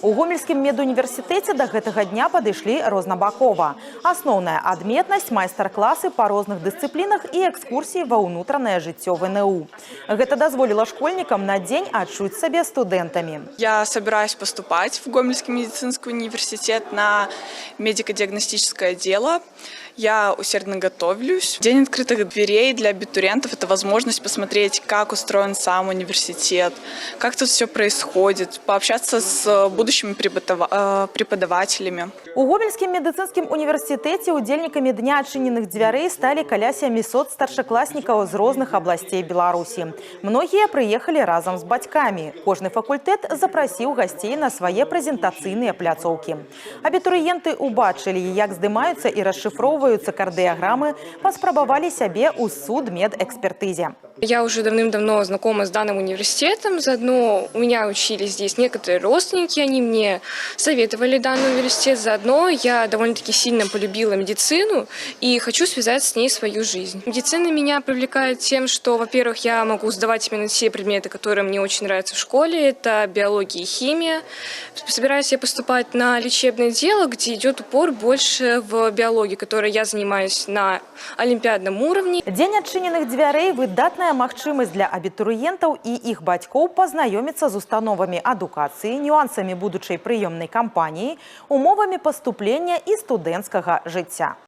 У Гомельскім медуніверсітэце до гэтага дня падышлі рознабакова. Асноўная адметнасць – майстар-класы па розных дысцыплінах і экскурсіі ва ўнутранае жыццё ВНУ. Гэта дазволіла школьнікам на дзень адчуць сябе студэнтамі. Я собираюсь поступать в Гомельский медицинский университет на медико-диагностическое дело. Я усердно готовлюсь. День открытых дверей для абитуриентов – это возможность посмотреть, как устроен сам университет, как тут все происходит, пообщаться с будущими преподавателями. У Гомельскім медыцынскім універсітэце удзельнікамі дня адчыненых дзвярэй сталі каля 700 старшакласнікаў з розных абласцей Беларусі. Многія прыехалі разам з бацькамі. Кожны факультэт запрасіў гасцей на свае прэзентацыйныя пляцоўкі. Абітурыенты убачылі, як здымаюцца і расшыфроўваюцца кардыяграмы, паспрабавалі сябе ў судмедэкспертызе. Я уже давным-давно знакома с данным университетом. Заодно у меня учились здесь некоторые родственники, они мне советовали данный университет. Заодно я довольно-таки сильно полюбила медицину и хочу связать с ней свою жизнь. Медицина меня привлекает тем, что, во-первых, я могу сдавать именно те предметы, которые мне очень нравятся в школе. Это биология и химия. Собираюсь я поступать на лечебное дело, где идет упор больше в биологии, которой я занимаюсь на олимпиадном уровне. Дзень адчыненых дзвярэй – выдатная магчымасць для абітурыентаў і іх бацькоў пазнаёміцца з установамі адукацыі, нюансамі будучай прыёмнай кампаніі, умовамі паступлення і студэнцкага жыцця.